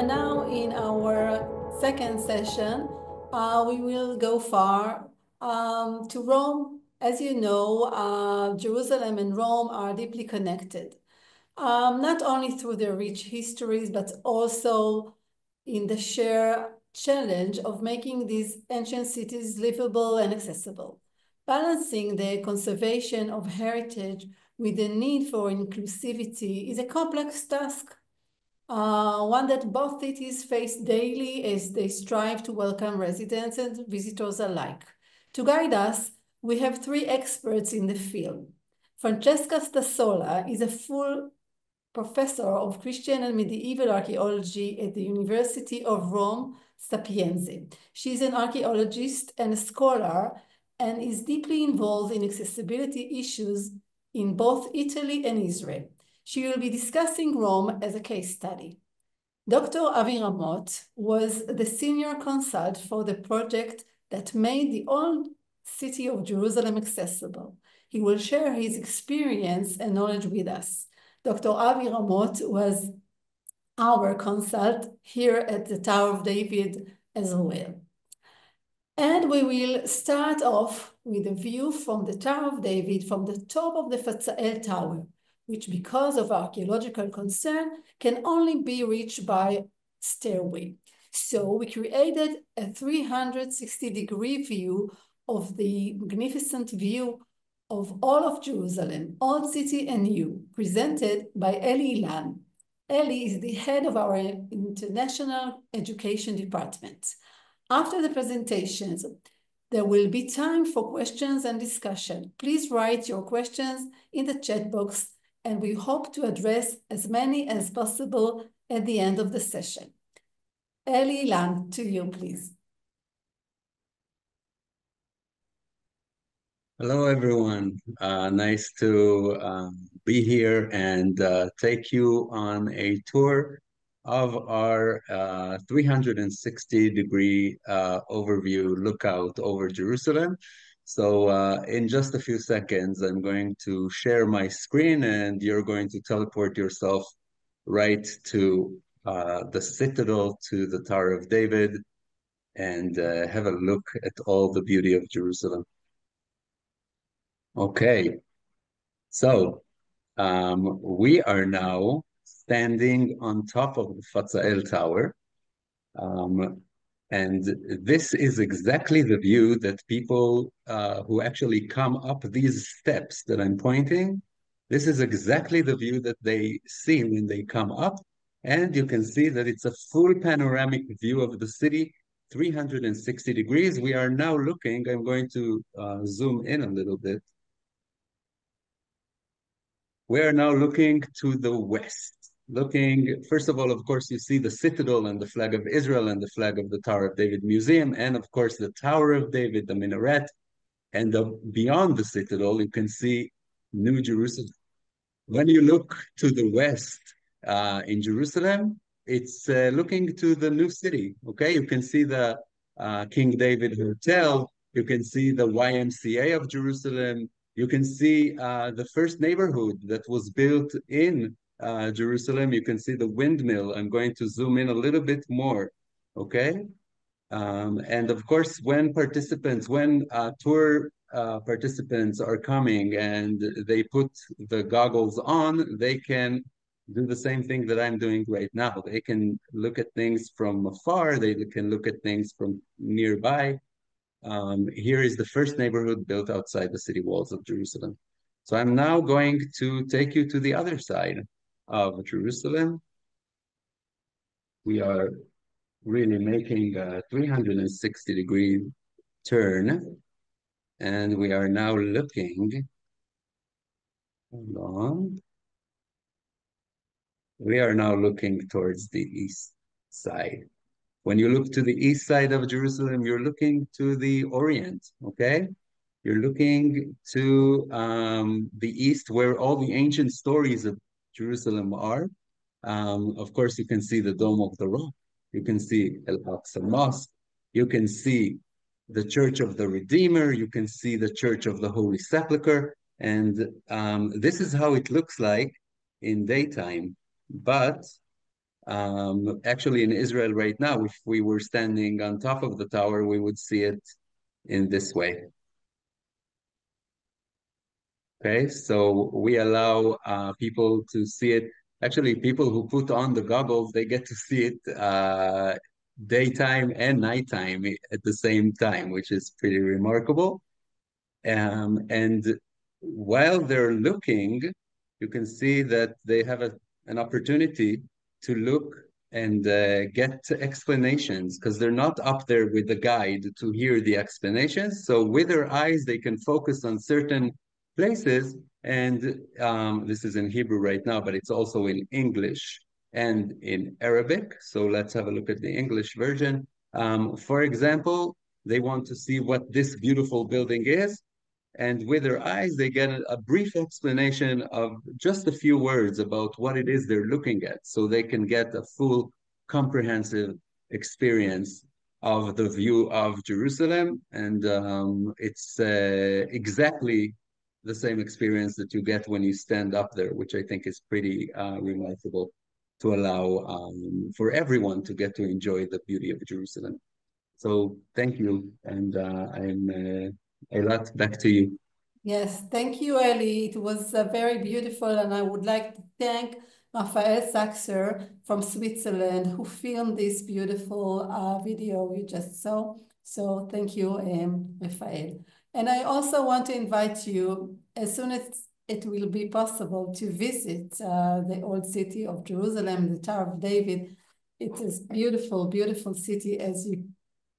Now in our second session, we will go far to Rome. As you know, Jerusalem and Rome are deeply connected, not only through their rich histories, but also in the sheer challenge of making these ancient cities livable and accessible. Balancing the conservation of heritage with the need for inclusivity is a complex task, one that both cities face daily as they strive to welcome residents and visitors alike. To guide us, we have three experts in the field. Francesca Stasolla is a full professor of Christian and medieval archaeology at the University of Rome, Sapienza. She's an archaeologist and a scholar and is deeply involved in accessibility issues in both Italy and Israel. She will be discussing Rome as a case study. Dr. Avi Ramot was the senior consult for the project that made the old city of Jerusalem accessible. He will share his experience and knowledge with us. Dr. Avi Ramot was our consult here at the Tower of David as well. And we will start off with a view from the Tower of David from the top of the Fatsael Tower, which because of archaeological concern can only be reached by stairway. So we created a 360-degree view of the magnificent view of all of Jerusalem, old city and new, presented by Ilan. Eli is the head of our International Education Department. After the presentations, there will be time for questions and discussion. Please write your questions in the chat box, and we hope to address as many as possible at the end of the session. Ilan, to you, please. Hello, everyone. Nice to be here and take you on a tour of our 360-degree overview lookout over Jerusalem. So in just a few seconds, I'm going to share my screen and you're going to teleport yourself right to the Citadel, to the Tower of David, and have a look at all the beauty of Jerusalem. Okay, so we are now standing on top of the Fatsael Tower. And this is exactly the view that people who actually come up these steps that I'm pointing, this is exactly the view that they see when they come up. And you can see that it's a full panoramic view of the city, 360 degrees. We are now looking, I'm going to zoom in a little bit. We are now looking to the west. Looking, first of all, of course, you see the Citadel and the flag of Israel and the flag of the Tower of David Museum, and of course, the Tower of David, the minaret. And beyond the Citadel, you can see New Jerusalem. When you look to the west in Jerusalem, it's looking to the new city, okay? You can see the King David Hotel. You can see the YMCA of Jerusalem. You can see the first neighborhood that was built in Jerusalem. You can see the windmill. I'm going to zoom in a little bit more, okay? And of course, when tour participants are coming and they put the goggles on, they can do the same thing that I'm doing right now. They can look at things from afar. They can look at things from nearby. Here is the first neighborhood built outside the city walls of Jerusalem. So I'm now going to take you to the other side of Jerusalem. We are really making a 360-degree turn, and we are now looking, hold on. We are now looking towards the east side. When you look to the east side of Jerusalem, you're looking to the Orient, okay? You're looking to the east where all the ancient stories of Jerusalem are. Of course, you can see the Dome of the Rock. You can see Al-Aqsa Mosque. You can see the Church of the Redeemer. You can see the Church of the Holy Sepulchre. And this is how it looks like in daytime. But Actually, in Israel right now, if we were standing on top of the tower, we would see it in this way. Okay, so we allow people to see it. Actually, people who put on the goggles, they get to see it daytime and nighttime at the same time, which is pretty remarkable. And while they're looking, you can see that they have an opportunity to look and get explanations because they're not up there with the guide to hear the explanations. So with their eyes, they can focus on certain places. And this is in Hebrew right now, but it's also in English and in Arabic. So let's have a look at the English version. For example, they want to see what this beautiful building is. And with their eyes, they get a brief explanation of just a few words about what it is they're looking at, so they can get a full, comprehensive experience of the view of Jerusalem. And it's exactly the same experience that you get when you stand up there, which I think is pretty remarkable to allow for everyone to get to enjoy the beauty of Jerusalem. So thank you. And I'm Eilat, back to you. Yes, thank you, Eli. It was very beautiful, and I would like to thank Raphael Saxer from Switzerland who filmed this beautiful video you just saw. So thank you, Raphael. And I also want to invite you, as soon as it will be possible, to visit the old city of Jerusalem, the Tower of David. It is beautiful, beautiful city, as you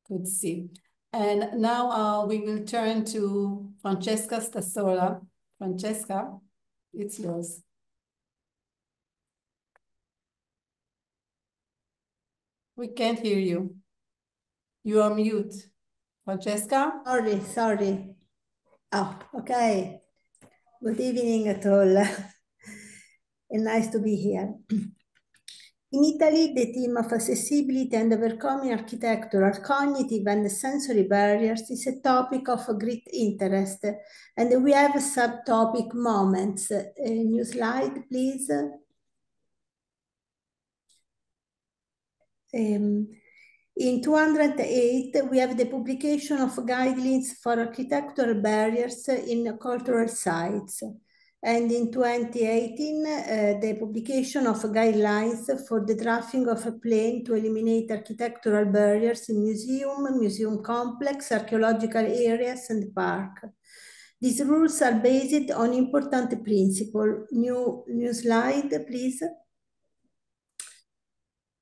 could see. And now we will turn to Francesca Stasolla. Francesca, it's yours. We can't hear you. You are mute. Francesca? Sorry. Oh, okay. Good evening at all. And nice to be here. In Italy, the theme of accessibility and overcoming architectural, cognitive, and sensory barriers is a topic of great interest, and we have subtopic moments. New slide, please. In 2008, we have the publication of guidelines for architectural barriers in cultural sites. And in 2018, the publication of guidelines for the drafting of a plan to eliminate architectural barriers in museum complex, archaeological areas, and park. These rules are based on important principles. New slide, please.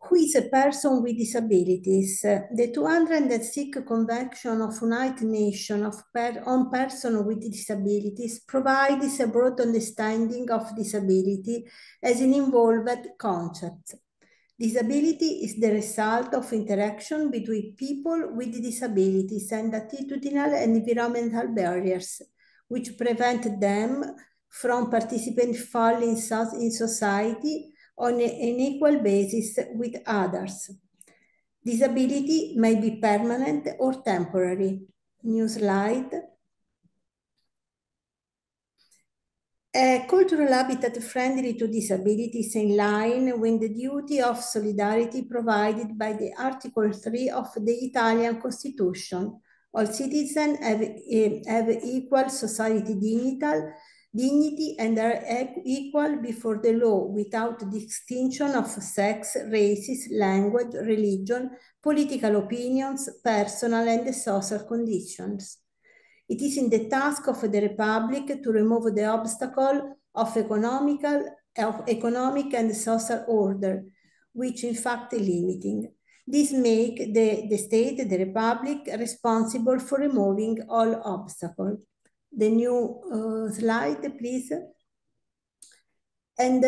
Who is a person with disabilities? The 206th Convention of United Nations on Persons with Disabilities provides a broad understanding of disability as an involved concept. Disability is the result of interaction between people with disabilities and attitudinal and environmental barriers, which prevent them from participating fully in society on an equal basis with others. Disability may be permanent or temporary. New slide. A cultural habitat friendly to disabilities in line with the duty of solidarity provided by the Article 3 of the Italian Constitution. All citizens have equal society dignity and are equal before the law without distinction of sex, races, language, religion, political opinions, personal and social conditions. It is in the task of the Republic to remove the obstacle of economic and social order, which in fact is limiting. This makes the state, the Republic, responsible for removing all obstacles. The new slide, please. And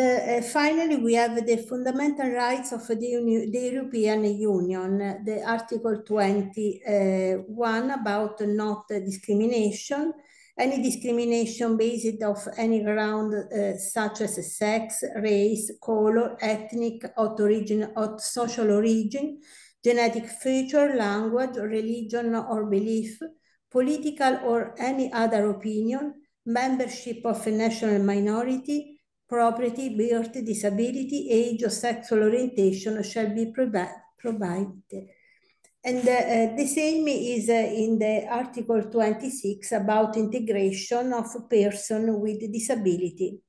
finally, we have the fundamental rights of the European Union, the Article 21 about not discrimination, any discrimination based of any ground such as sex, race, color, ethnic, social origin, genetic feature, language, religion or belief, political or any other opinion, membership of a national minority, property, birth, disability, age, or sexual orientation shall be provided. And the same is in the Article 26 about integration of a person with disability.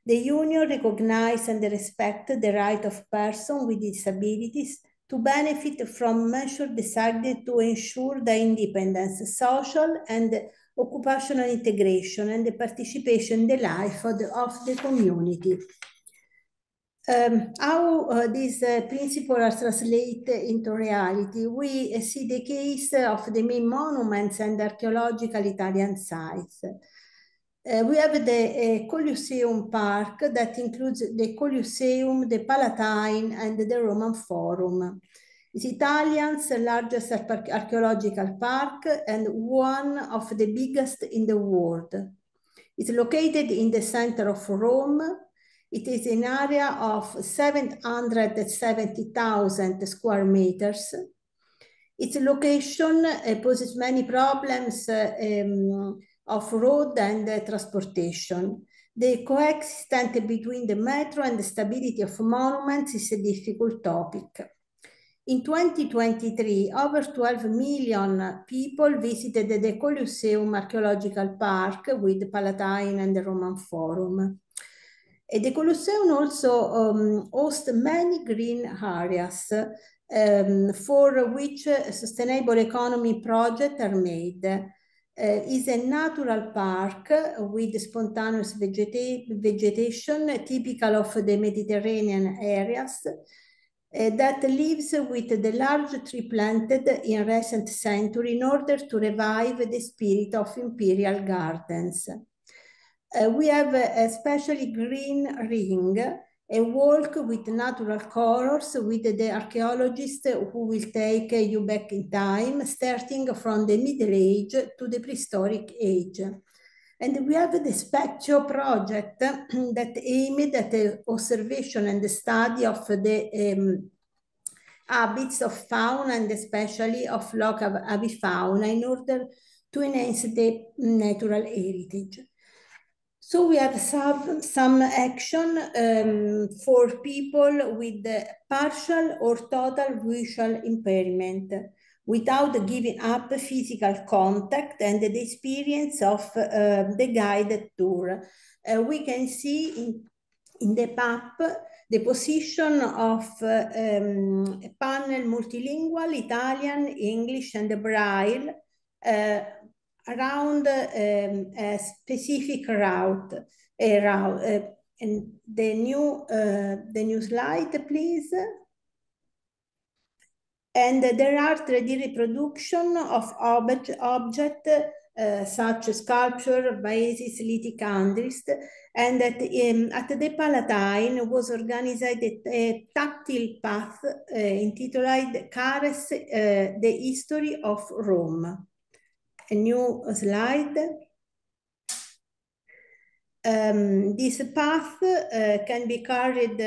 The Union recognizes and respects the right of persons with disabilities to benefit from measures designed to ensure their independence, social and occupational integration, and the participation in the life of the community. How these principles are translated into reality? We see the case of the main monuments and archaeological Italian sites. We have the Colosseum Park that includes the Colosseum, the Palatine, and the Roman Forum. It's Italian's largest archaeological park and one of the biggest in the world. It's located in the center of Rome. It is an area of 770,000 square meters. Its location poses many problems of road and transportation. The coexistence between the metro and the stability of monuments is a difficult topic. In 2023, over 12 million people visited the Colosseum Archaeological Park with the Palatine and the Roman Forum. The Colosseum also hosts many green areas for which sustainable economy projects are made. Is a natural park with spontaneous vegetation typical of the Mediterranean areas that lives with the large tree planted in recent century in order to revive the spirit of imperial gardens. We have a specially green ring, a walk with natural colors with the archaeologist who will take you back in time, starting from the Middle Age to the prehistoric age. And we have the Specchio project that aimed at the observation and the study of the habits of fauna and especially of local avifauna in order to enhance the natural heritage. So we have some action for people with partial or total visual impairment without giving up physical contact and the experience of the guided tour. We can see in the map the position of a panel multilingual, Italian, English, and Braille around a specific route. And the new slide, please. And there are 3D reproduction of objects such as sculpture, vases, lithicandries, and at the Palatine was organized a tactile path entitled Cares, the History of Rome. A new slide. This path can be carried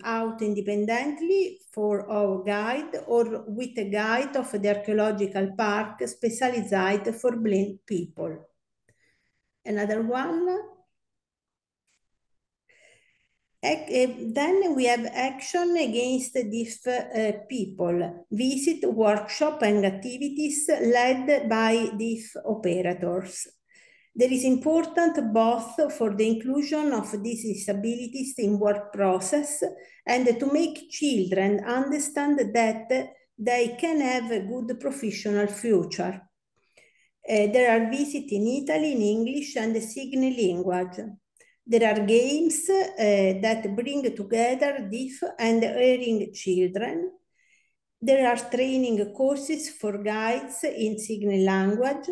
out independently for our guide or with a guide of the archaeological park specialized for blind people. Another one. Then we have action against deaf people, visit, workshop, and activities led by deaf operators. There is important both for the inclusion of these disabilities in work process and to make children understand that they can have a good professional future. There are visits in Italy in English and the sign language. There are games that bring together deaf and hearing children. There are training courses for guides in sign language.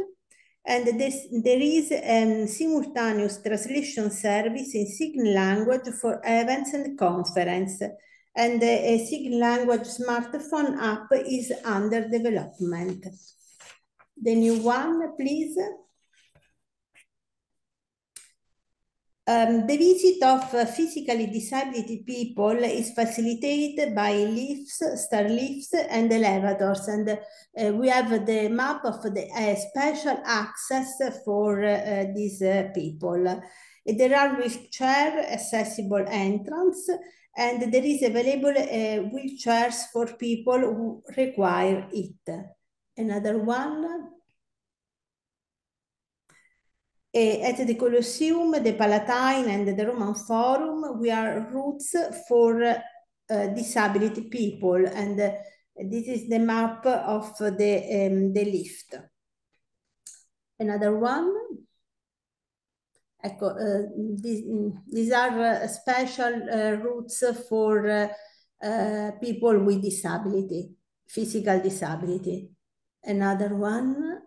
And there is a simultaneous translation service in sign language for events and conferences. And a sign language smartphone app is under development. The new one, please. The visit of physically disabled people is facilitated by lifts, stair lifts, and elevators. And we have the map of the special access for these people. There are wheelchair accessible entrance, and there is available wheelchairs for people who require it. Another one. At the Colosseum, the Palatine, and the Roman Forum, we are routes for disability people, and this is the map of the lift. Another one. Ecco, these are special routes for people with disability, physical disability. Another one.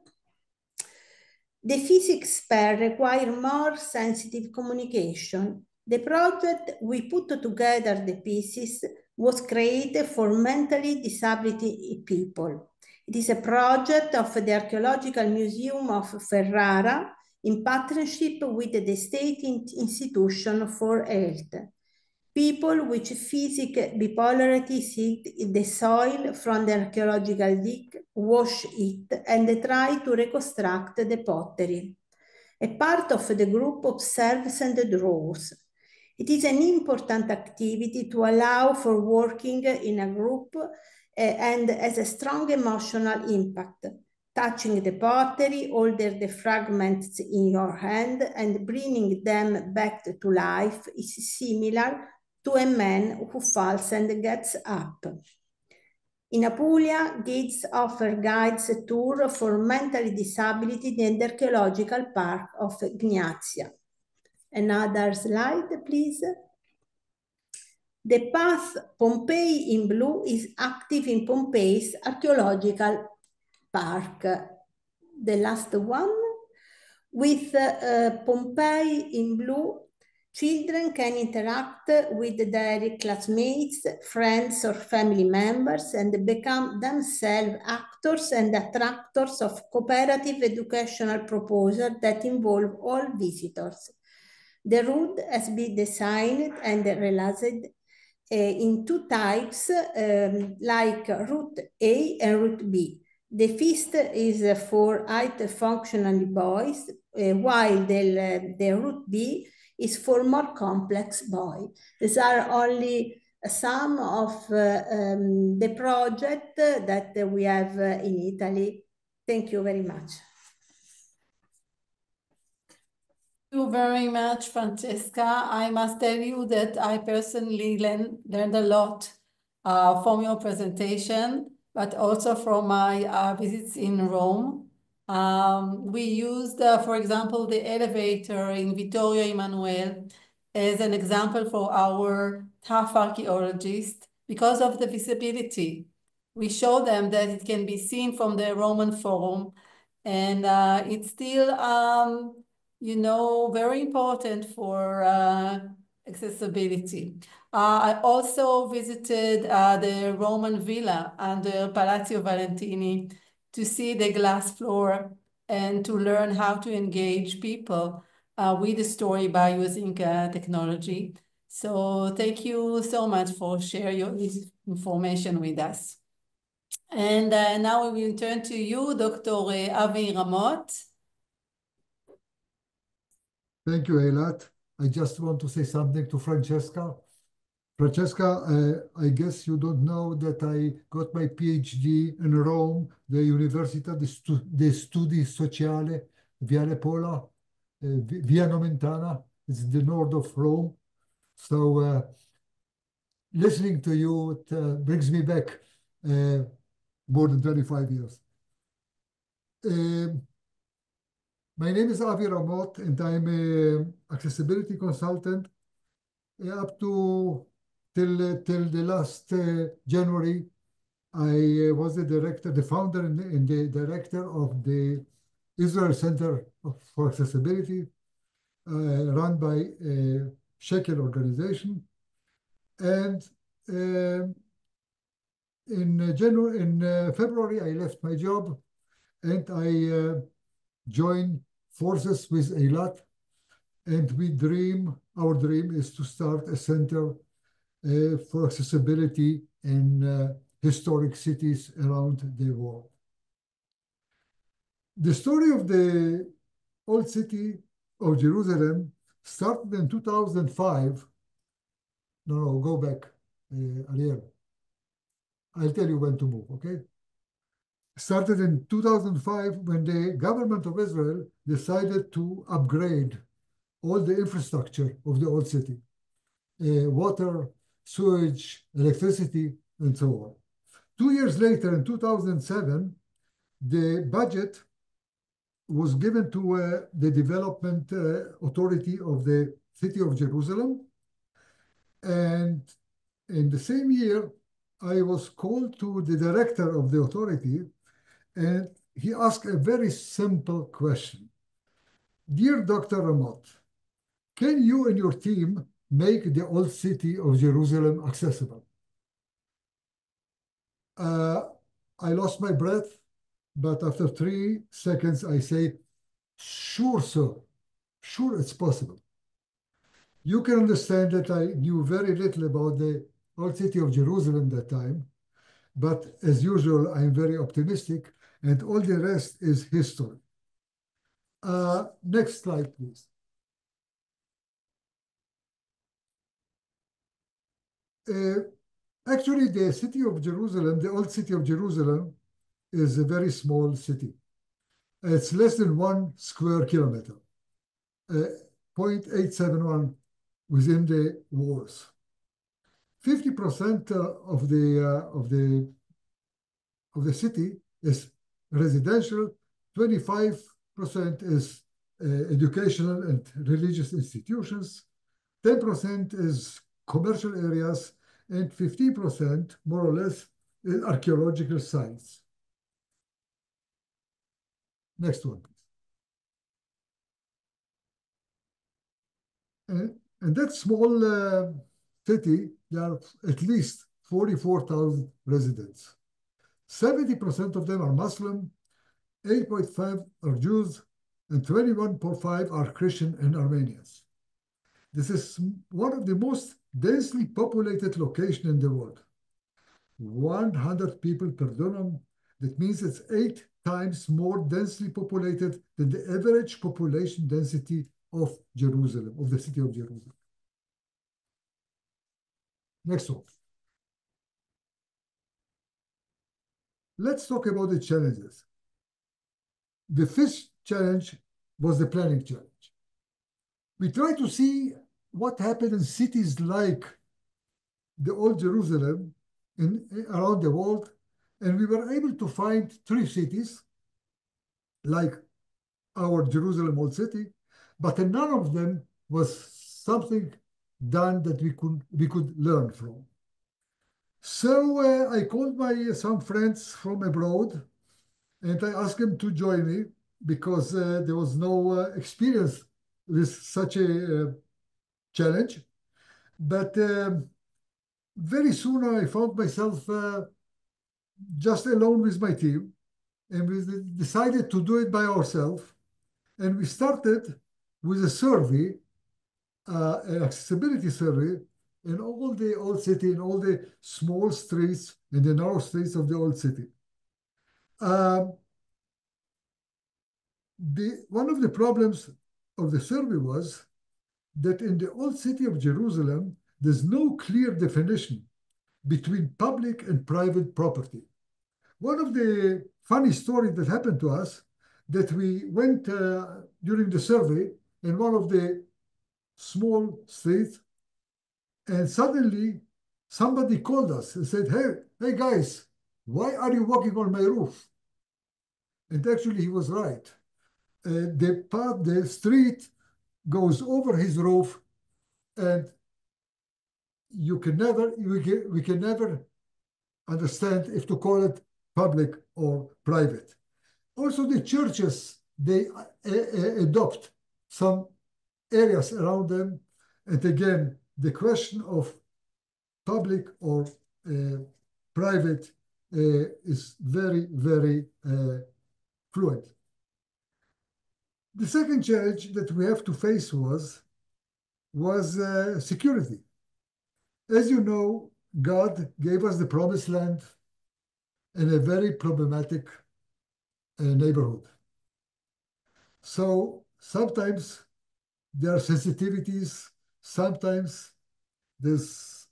The physics pair require more sensitive communication. The project we put together the pieces was created for mentally disabled people. It is a project of the Archaeological Museum of Ferrara in partnership with the State Institution for Health. People with physical bipolarity seek the soil from the archaeological dig, wash it, and try to reconstruct the pottery. A part of the group observes and draws. It is an important activity to allow for working in a group and has a strong emotional impact. Touching the pottery, holding the fragments in your hand and bringing them back to life is similar to a man who falls and gets up. In Apulia, guides offer guides tour for mentally disabled in the archaeological park of Gnazia. Another slide, please. The path Pompeii in blue is active in Pompeii's archaeological park. The last one, with Pompeii in blue, children can interact with their classmates, friends, or family members and become themselves actors and attractors of cooperative educational proposals that involve all visitors. The route has been designed and realized in two types, like Route A and Route B. The first is for height functional boys, while the Route B is for more complex boys. These are only some of the projects that we have in Italy. Thank you very much. Thank you very much, Francesca. I must tell you that I personally learned a lot from your presentation, but also from my visits in Rome. We used, for example, the elevator in Vittorio Emanuele as an example for our tough archaeologists because of the visibility. We show them that it can be seen from the Roman Forum, and it's still you know, very important for accessibility. I also visited the Roman villa under Palazzo Valentini to see the glass floor and to learn how to engage people with the story by using technology. So thank you so much for sharing your information with us. And now we will turn to you, Dr. Avi Ramot. Thank you, Eilat. I just want to say something to Francesca. Francesca, I guess you don't know that I got my PhD in Rome, the Università di Studi Sociali, Viale Pola, Via Nomentana. It's the north of Rome. So listening to you, it brings me back more than 25 years. My name is Avi Ramot, and I'm an accessibility consultant up to till the last January. I was the director, the founder, and the director of the Israel Center for Accessibility, run by a Shekel organization. And in February, I left my job, and I joined forces with Eilat, and our dream is to start a center for accessibility in historic cities around the world. The story of the old city of Jerusalem started in 2005. No, go back, Ariel. I'll tell you when to move, okay? Started in 2005 when the government of Israel decided to upgrade all the infrastructure of the old city, water, sewage, electricity, and so on. 2 years later, in 2007, the budget was given to the development authority of the city of Jerusalem. And in the same year, I was called to the director of the authority, and he asked a very simple question. Dear Dr. Ramot, can you and your team make the old city of Jerusalem accessible? I lost my breath, but after 3 seconds, I say, sure, sir. Sure, it's possible. You can understand that I knew very little about the old city of Jerusalem that time, but as usual, I'm very optimistic, and all the rest is history. Next slide, please. Actually, the city of Jerusalem, the old city of Jerusalem, is a very small city. It's less than 1 square kilometer, 0.871 within the walls. 50% of the city is residential, 25% is educational and religious institutions, 10% is commercial areas, and 15%, more or less, is archaeological sites. Next one, please. And that small city, there are at least 44,000 residents. 70% of them are Muslim, 8.5 are Jews, and 21.5 are Christian and Armenians. This is one of the most densely populated locations in the world. 100 people per dwelling. That means it's 8 times more densely populated than the average population density of Jerusalem, of the city of Jerusalem. Next one. Let's talk about the challenges. The first challenge was the planning challenge. We tried to see what happened in cities like the old Jerusalem around the world, and we were able to find 3 cities like our Jerusalem old city, but none of them was something done that we could learn from. So I called some friends from abroad, and I asked them to join me because there was no experience with such a challenge. But very soon I found myself just alone with my team, and we decided to do it by ourselves. And we started with a survey, an accessibility survey, in all the old city, in all the small streets and the narrow streets of the old city. One of the problems of the survey was that in the old city of Jerusalem, there's no clear definition between public and private property. One of the funny stories that happened to us, that we went during the survey in one of the small streets, and suddenly somebody called us and said, hey guys, why are you walking on my roof? And actually he was right. The street goes over his roof, and we can never understand if to call it public or private. Also, the churches, they adopt some areas around them. And again, the question of public or private is very, very fluid. The second challenge that we have to face was security. As you know, God gave us the promised land in a very problematic neighborhood. So sometimes there are sensitivities. Sometimes there's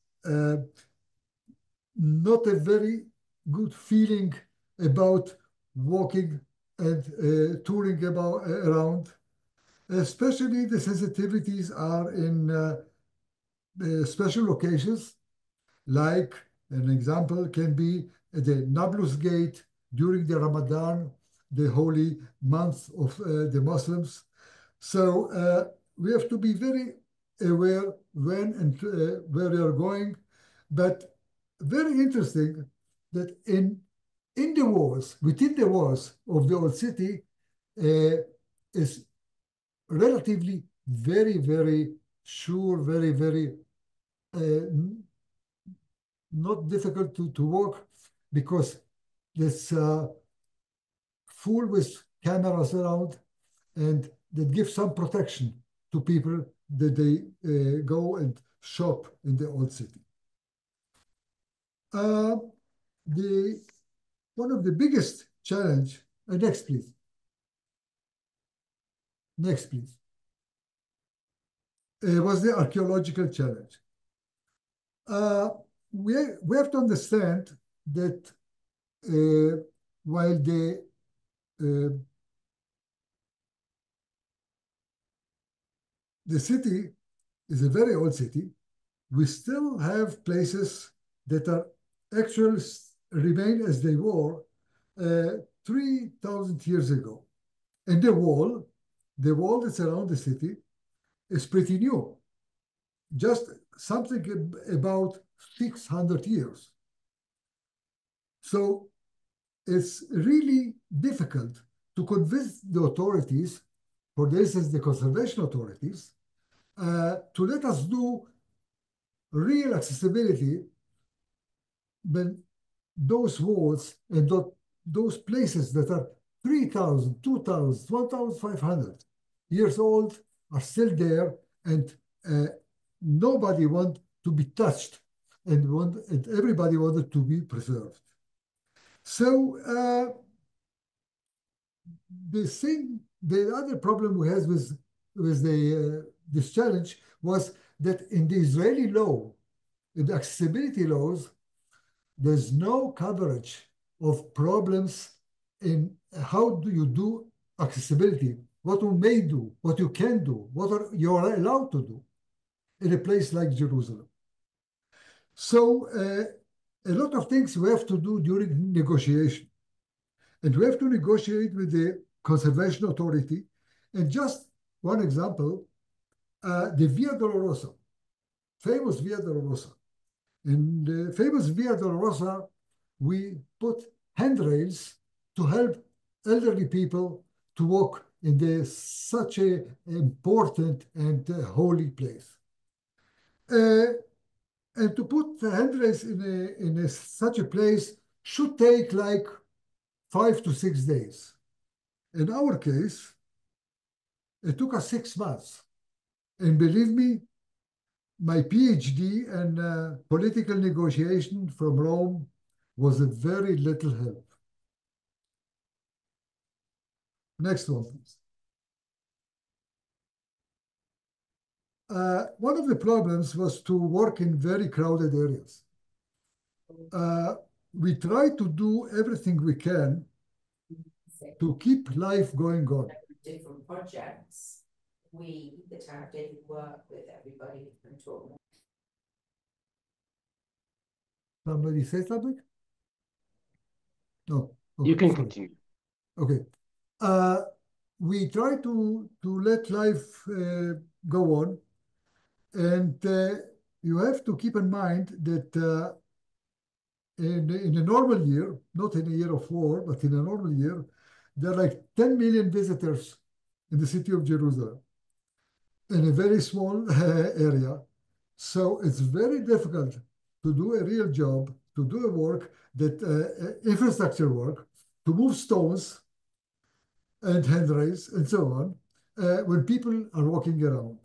not a very good feeling about walking and touring around. Especially the sensitivities are in special locations, like an example can be the Nablus Gate during the Ramadan, the holy month of the Muslims. So we have to be very aware when and where we are going. But very interesting that in the walls, within the walls of the old city, is relatively very, very sure, very, very not difficult to walk because it's full with cameras around and that gives some protection to people that they go and shop in the old city. One of the biggest challenge, next please. Next please. Was the archaeological challenge. We have to understand that while the city is a very old city, we still have places that are actually remain as they were 3,000 years ago. And the wall that's around the city is pretty new, just something about 600 years. So it's really difficult to convince the authorities, for instance, the conservation authorities, to let us do real accessibility when those walls and those places that are 3,000, 2,000, 1,500 years old are still there, and nobody wants to be touched, and everybody wanted to be preserved. So the other problem we had with this challenge was that in the Israeli law, in the accessibility laws, there's no coverage of problems in how do you do accessibility, what you may do, what you can do, what you are allowed to do in a place like Jerusalem. So a lot of things we have to do during negotiation. And we have to negotiate with the conservation authority. And just one example, the Via Dolorosa, famous Via Dolorosa. In the famous Via Dolorosa, we put handrails to help elderly people to walk in such an important and holy place. And to put the handrails in such a place should take like 5 to 6 days. In our case, it took us 6 months. And believe me, my PhD and political negotiation from Rome was a very little help. Next one, please. One of the problems was to work in very crowded areas. We try to do everything we can to keep life going on. Different projects, the town did work with everybody and talk. Somebody say something? No. Okay, you can sorry. continue. Okay. We try to let life go on, and you have to keep in mind that in a normal year, not in a year of war, but in a normal year, there are like 10 million visitors in the city of Jerusalem in a very small area. So it's very difficult to do a real job, to do a work that infrastructure work, to move stones and handrails and so on, when people are walking around.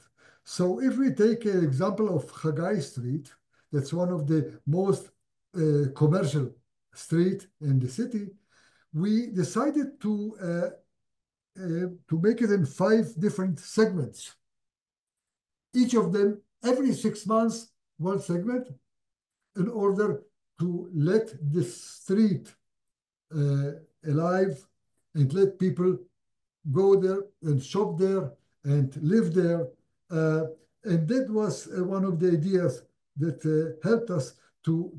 So if we take an example of Haggai Street, that's one of the most commercial street in the city, we decided to make it in 5 different segments. each of them every 6 months, one segment, in order to let the street alive and let people go there and shop there and live there. And that was one of the ideas that helped us to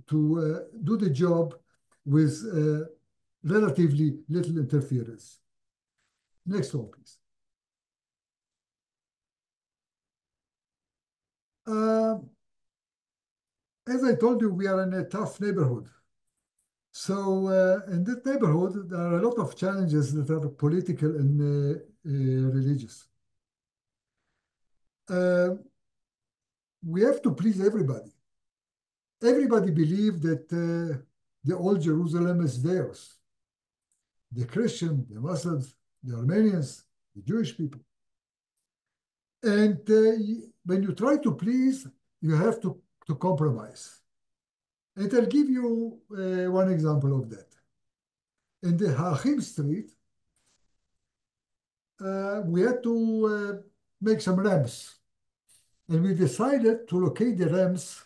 do the job with relatively little interference. Next one, please. As I told you, we are in a tough neighborhood. So in that neighborhood, there are a lot of challenges that are political and religious. We have to please everybody. Everybody believes that the old Jerusalem is theirs. The Christian, the Muslims, the Armenians, the Jewish people. And when you try to please, you have to compromise. And I'll give you one example of that. In the Hachim Street, we had to make some ramps. And we decided to locate the ramps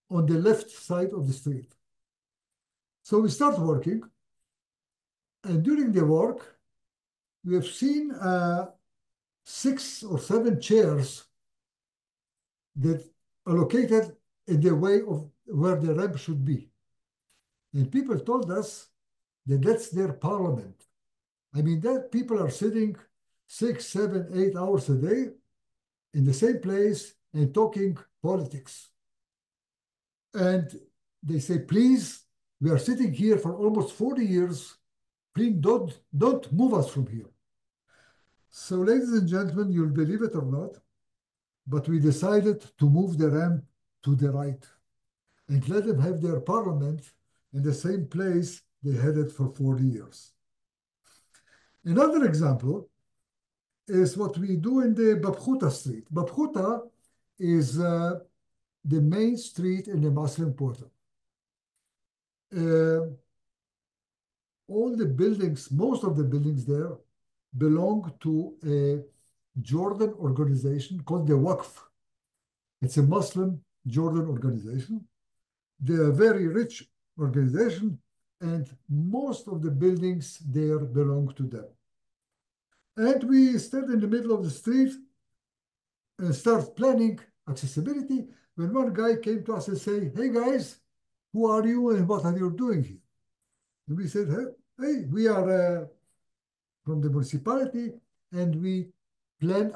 on the left side of the street. So we start working. And during the work, we have seen 6 or 7 chairs that are located in the way of where the ramp should be. And people told us that that's their parliament. I mean, that people are sitting 6, 7, 8 hours a day in the same place and talking politics. And they say, please, we are sitting here for almost 40 years. Please don't move us from here. So, ladies and gentlemen, you'll believe it or not, but we decided to move the ramp to the right and let them have their parliament in the same place they had it for 40 years. Another example is what we do in the Babchuta Street. Babchuta is the main street in the Muslim Quarter. All the buildings, most of the buildings there belong to a Jordan organization called the Waqf. It's a Muslim Jordan organization. They're a very rich organization, and most of the buildings there belong to them. And we stand in the middle of the street and start planning accessibility when one guy came to us and said, hey guys, who are you and what are you doing here? And we said, hey, we are from the municipality and we plan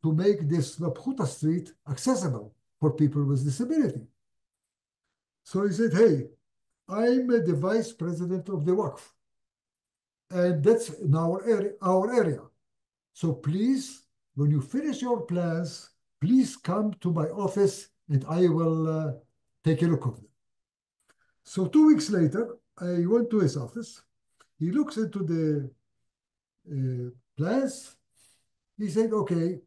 to make this Babchuta Street accessible for people with disability. So he said, hey, I'm the vice president of the Waqf, and that's in our area. So please, when you finish your plans, please come to my office and I will take a look of them. So 2 weeks later, I went to his office. He looks into the plans. He said, okay,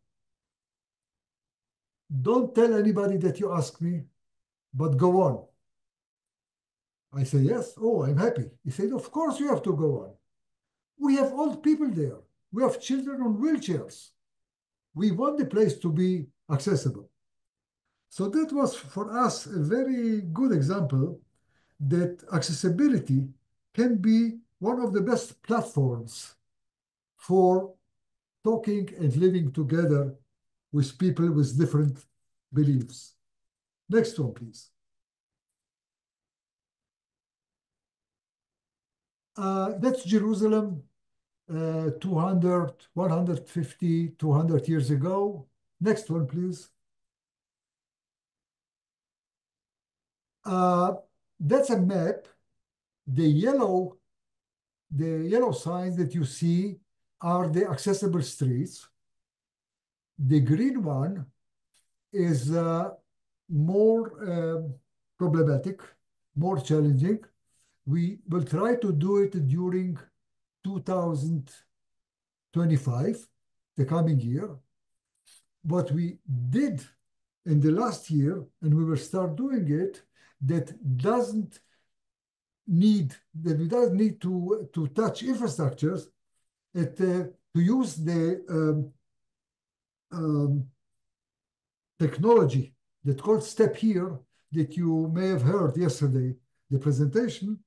don't tell anybody that you asked me, but go on. I say, yes. Oh, I'm happy. He said, of course you have to go on. We have old people there. We have children on wheelchairs. We want the place to be accessible. So that was for us a very good example that accessibility can be one of the best platforms for talking and living together with people with different beliefs. Next one, please. That's Jerusalem 200, 150, 200 years ago. Next one, please. That's a map. The yellow signs that you see are the accessible streets. The green one is more problematic, more challenging. We will try to do it during 2025, the coming year. What we did in the last year, and we will start doing it, that we doesn't need to touch infrastructures, to use the technology that called Step Here that you may have heard yesterday, the presentation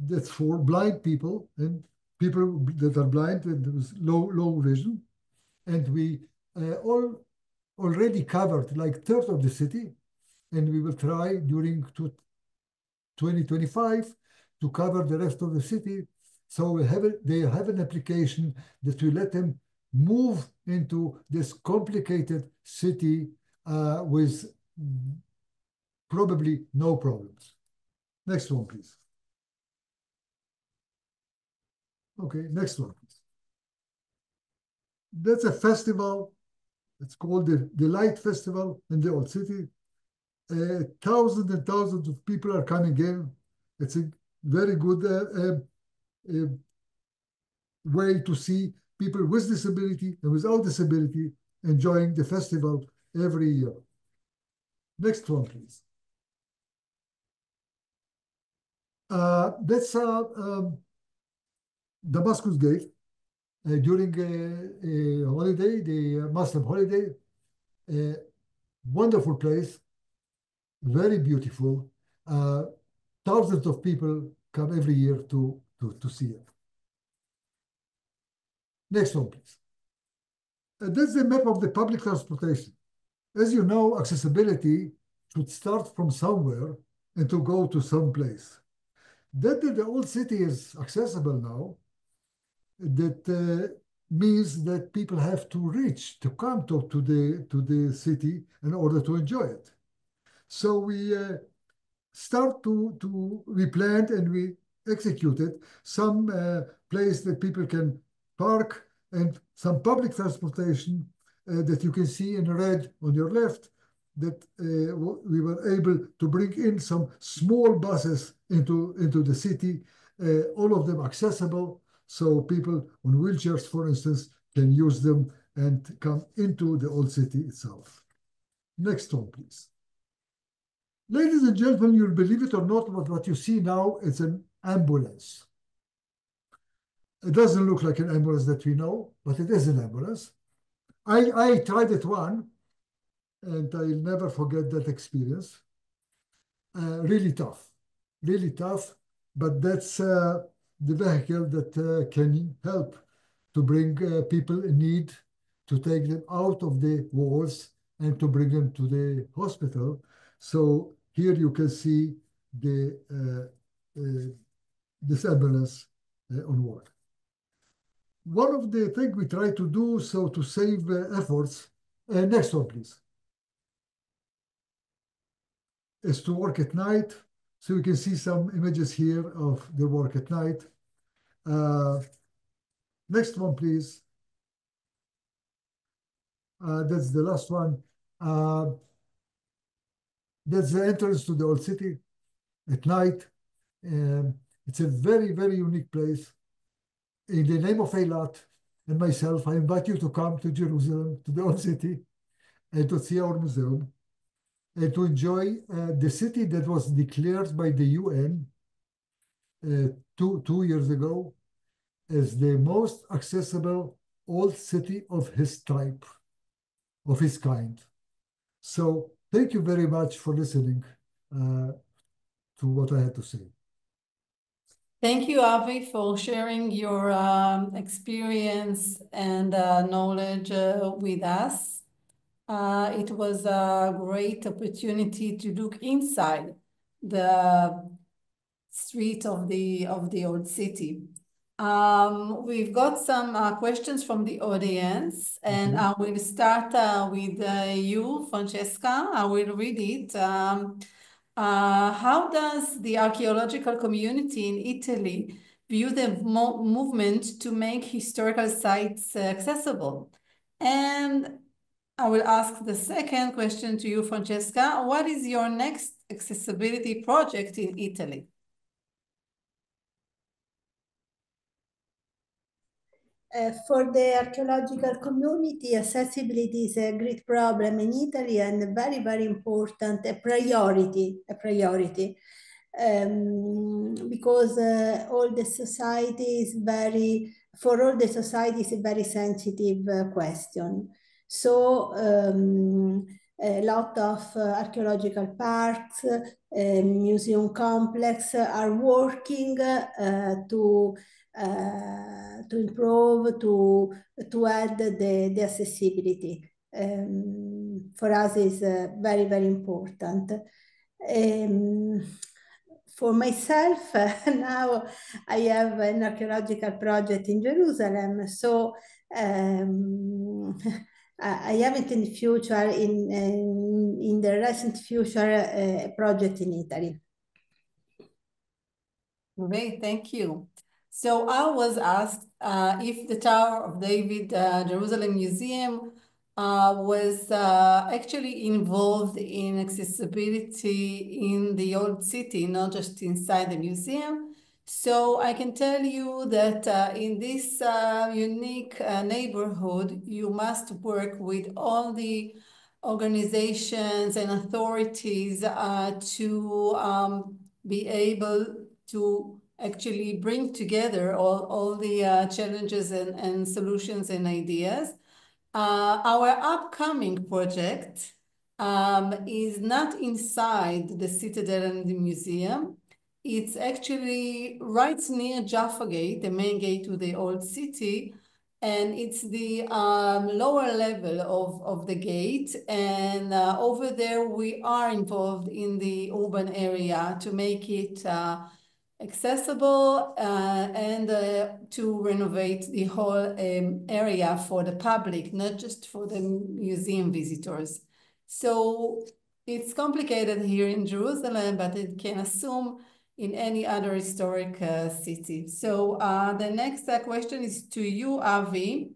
that's for blind people and people that are blind and with low vision. And we already covered like third of the city, and we will try during 2025 to cover the rest of the city. So they have an application that will let them move into this complicated city with probably no problems. Next one, please. Okay, next one, please. That's a festival. It's called the Light Festival in the Old City. Thousands and thousands of people are coming in. It's a very good way to see people with disability and without disability enjoying the festival every year. Next one, please. That's Damascus Gate during a holiday, the Muslim holiday. Wonderful place, very beautiful. Thousands of people come every year to see it. Next one, please. That's the map of the public transportation. As you know, accessibility should start from somewhere and to go to some place. That the old city is accessible now, that means that people have to come to the city in order to enjoy it. So we we planned and we executed some place that people can park and some public transportation that you can see in red on your left, that we were able to bring in some small buses into the city, all of them accessible, so people on wheelchairs, for instance, can use them and come into the old city itself. Next one, please. Ladies and gentlemen, you'll believe it or not, but what you see now is an ambulance. It doesn't look like an ambulance that we know, but it is an ambulance. I tried it one, and I'll never forget that experience. Really tough, but that's the vehicle that can help to bring people in need, to take them out of the walls and to bring them to the hospital. So here you can see this ambulance on work. One of the things we try to do so to save efforts, next one please, is to work at night. So you can see some images here of the work at night. Next one please. That's the last one. That's the entrance to the old city at night. It's a very, very unique place. In the name of Eilat and myself, I invite you to come to Jerusalem, to the old city, and to see our museum, and to enjoy the city that was declared by the UN two years ago as the most accessible old city of his type, of his kind. So thank you very much for listening to what I had to say. Thank you, Avi, for sharing your experience and knowledge with us. It was a great opportunity to look inside the street of the old city. We've got some questions from the audience, and I will start with you, Francesca. I will read it. How does the archaeological community in Italy view the movement to make historical sites accessible? And I will ask the second question to you, Francesca. What is your next accessibility project in Italy? For the archaeological community, accessibility is a great problem in Italy and very, very important, a priority, because all the society is for all the society is a very sensitive question. So a lot of archaeological parks, museum complex are working to improve, to add the accessibility. For us is very, very important. For myself, now I have an archaeological project in Jerusalem, so I haven't in the future, in the recent future, a project in Italy. Great, thank you. So I was asked if the Tower of David Jerusalem Museum was actually involved in accessibility in the old city, not just inside the museum. So I can tell you that in this unique neighborhood, you must work with all the organizations and authorities to be able to actually bring together all the challenges and solutions and ideas. Our upcoming project is not inside the Citadel and the museum. It's actually right near Jaffa Gate, the main gate to the old city, and it's the lower level of the gate. And over there, we are involved in the urban area to make it accessible and to renovate the whole area for the public, not just for the museum visitors. So it's complicated here in Jerusalem, but it can assume in any other historic city. So the next question is to you, Avi.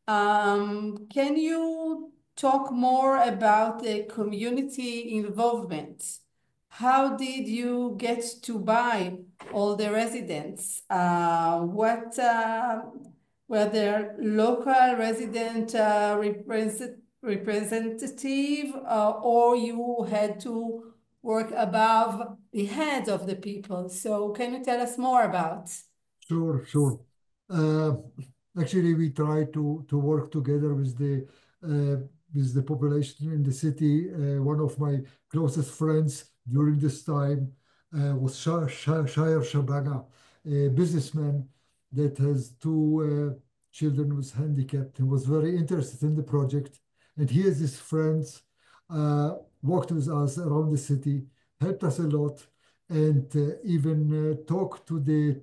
Can you talk more about the community involvement? How did you get to buy all the residents? What were there local resident representative, or you had to work above the heads of the people? So can you tell us more about? Sure, sure. Actually, we try to work together with the population in the city. One of my closest friends during this time was Shire Shabana, a businessman that has two children with handicap. He was very interested in the project, and he has his friends walked with us around the city, helped us a lot, and even talk to the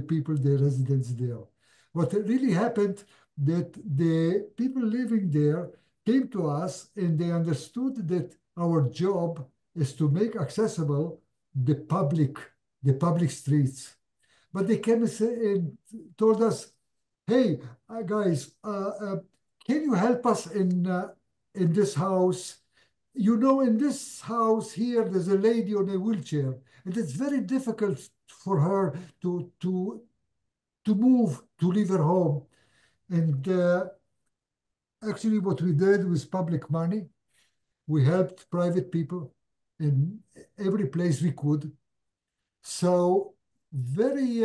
people, the residents there. What really happened that the people living there came to us and they understood that our job is to make accessible the public streets. But they came and told us, "Hey, guys, can you help us in this house? You know, in this house here, there's a lady on a wheelchair, and it's very difficult for her to move, to leave her home." And actually, what we did with public money, we helped private people in every place we could. So very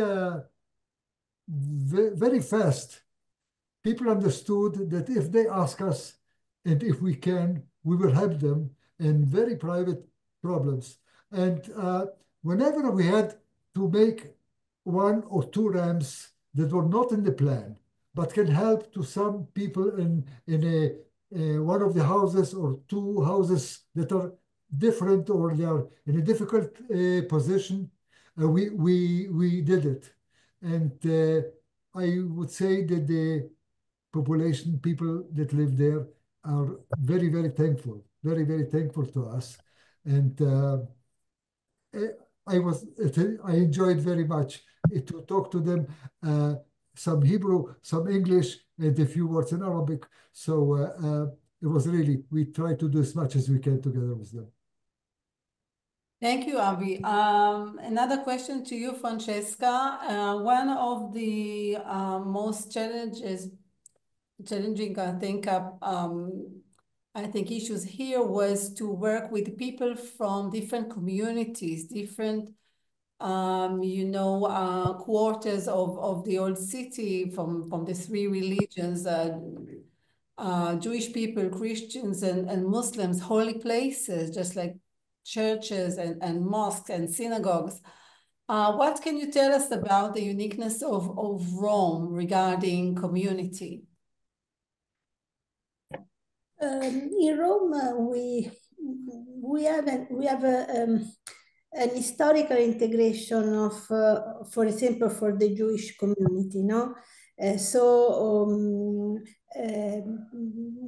fast, people understood that if they ask us and if we can, we will help them in very private problems. And whenever we had to make one or two ramps that were not in the plan, but can help to some people in one of the houses or two houses that are different or they are in a difficult position, we did it. And I would say that the population, people that live there, are very thankful, very thankful to us. And I enjoyed very much to talk to them, some Hebrew, some English, and a few words in Arabic. So it was really, we try to do as much as we can together with them. Thank you, Avi. Another question to you, Francesca. One of the most challenging, I think issues here was to work with people from different communities, different, quarters of the old city, from the three religions, Jewish people, Christians, and Muslims, holy places, just like churches and mosques and synagogues. What can you tell us about the uniqueness of Rome regarding community? In Rome, we have an historical integration of, for example, for the Jewish community, no?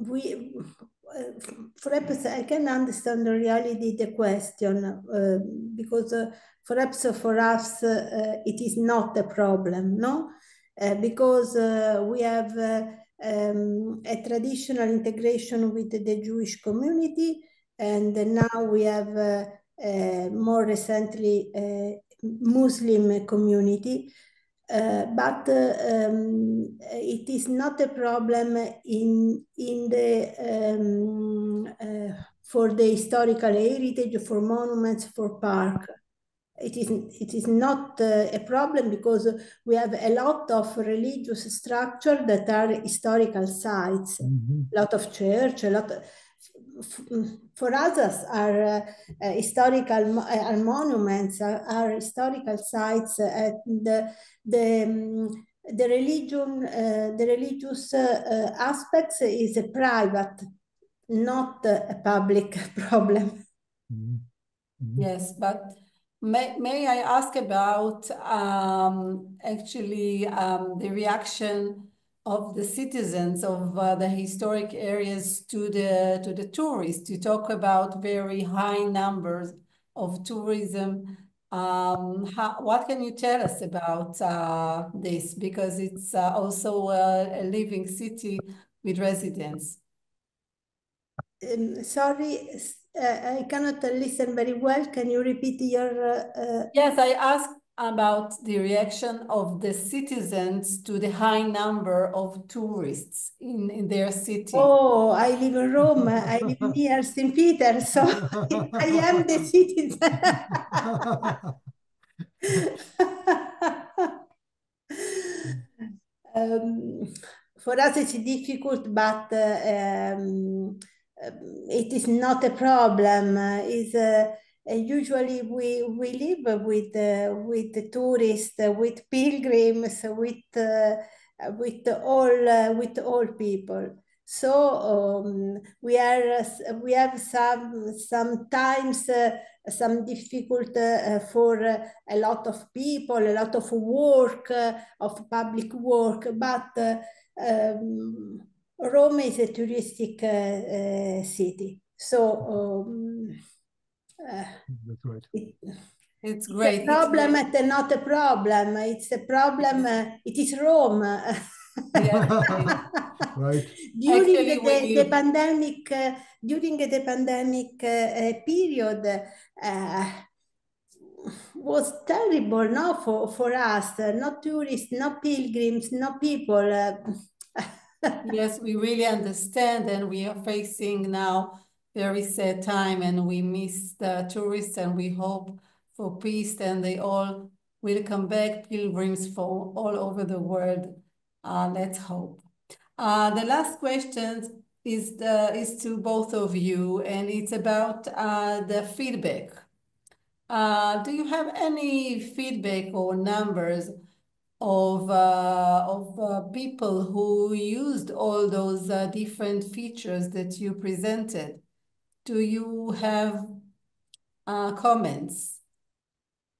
We, perhaps I can understand really the question, because perhaps for us it is not a problem, no? Because we have a traditional integration with the Jewish community, and now we have more recently Muslim community. But it is not a problem for the historical heritage, for monuments, for park. It is not a problem because we have a lot of religious structure that are historical sites, a lot of church, a lot of, for others are historical are monuments, are historical sites. The religion, the religious aspects is a private, not a public problem. Yes, but may I ask about actually the reaction of the citizens of the historic areas to the tourists? You talk about very high numbers of tourism. What can you tell us about this? Because it's also a living city with residents. Sorry, I cannot listen very well. Can you repeat your... Yes, I asked about the reaction of the citizens to the high number of tourists in their city. Oh, I live in Rome. I live near St. Peter, so I am the citizen. For us, it's difficult, but it is not a problem. Usually we live with the tourists, with pilgrims, with all people. So we have sometimes some difficult for a lot of people, a lot of work, of public work, but Rome is a touristic city. So that's right. It's great. It's a problem, it's not a problem. It's a problem. It is Rome. Yes, right. During Actually, the pandemic, during the pandemic period, was terrible, no, for us, no tourists, no pilgrims, no people. Yes, we really understand, and we are facing now very sad time, and we miss the tourists, and we hope for peace, and they all will come back, pilgrims from all over the world. Let's hope. The last question is to both of you, and it's about the feedback. Do you have any feedback or numbers of people who used all those different features that you presented? Do you have comments?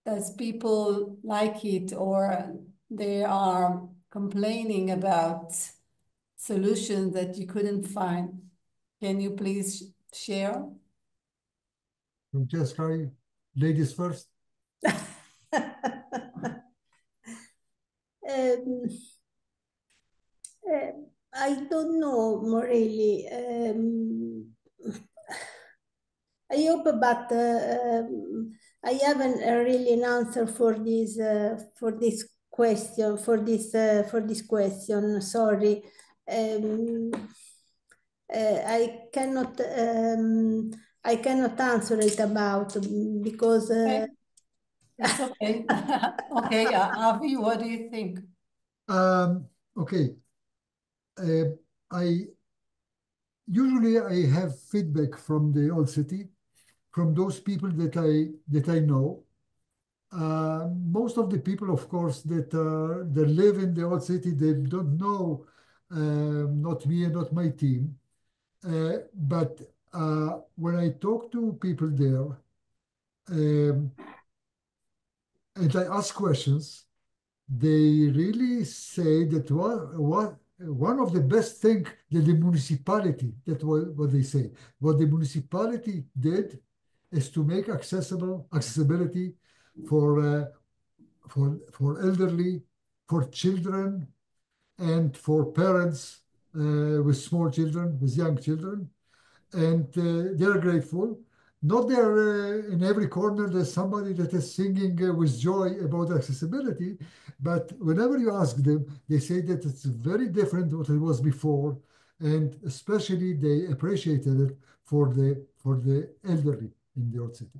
Does people like it, or they are complaining about solutions that you couldn't find? Can you please share? Francesca, ladies first. I don't know, really. I hope, but I haven't really an answer for this question. For this question, sorry. I cannot answer it about because. Okay. It's okay. Okay, Avi, what do you think? Okay. I usually I have feedback from the old city, from those people that I know. Most of the people, of course, that live in the old city, they don't know, not me and not my team. But when I talk to people there, and I ask questions, they really say that one of the best things that the municipality, that what they say, what the municipality did is to make accessibility for elderly, for children, and for parents with small children, with young children, and they're grateful. Not there in every corner there's somebody that is singing with joy about accessibility, but whenever you ask them, they say that it's very different what it was before, and especially they appreciated it for the elderly in the old city.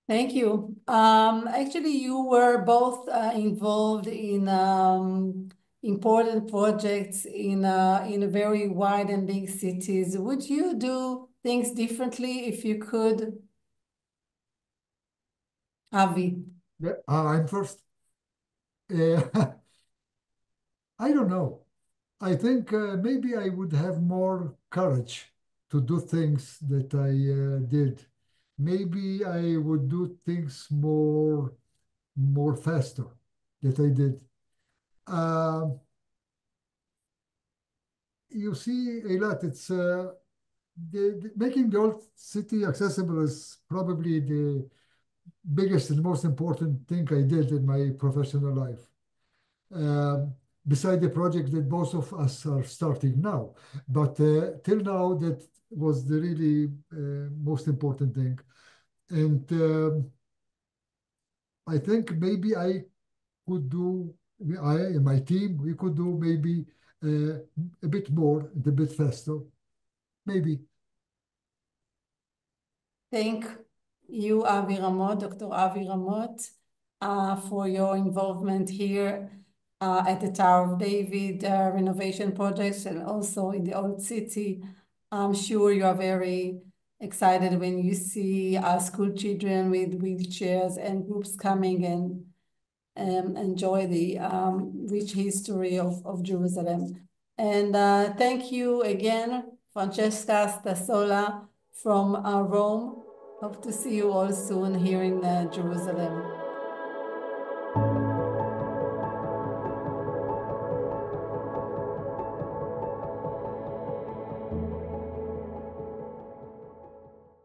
Thank you. Actually, you were both involved in important projects in a very wide and big cities. Would you do things differently if you could? Avi. I'm first. I don't know. I think maybe I would have more courage to do things that I did. Maybe I would do things more faster that I did. You see, Eilat, it's making the old city accessible is probably the biggest and most important thing I did in my professional life. Beside the project that both of us are starting now. But till now, that was the really most important thing. And I think maybe I could do, I and my team, we could do maybe a bit more and a bit faster, maybe. Thank you, Avi Ramot, Dr. Avi Ramot, for your involvement here at the Tower of David renovation projects and also in the Old City. I'm sure you are very excited when you see school children with wheelchairs and groups coming and enjoy the rich history of Jerusalem. And thank you again, Francesca Stasolla from Rome. Hope to see you all soon here in Jerusalem.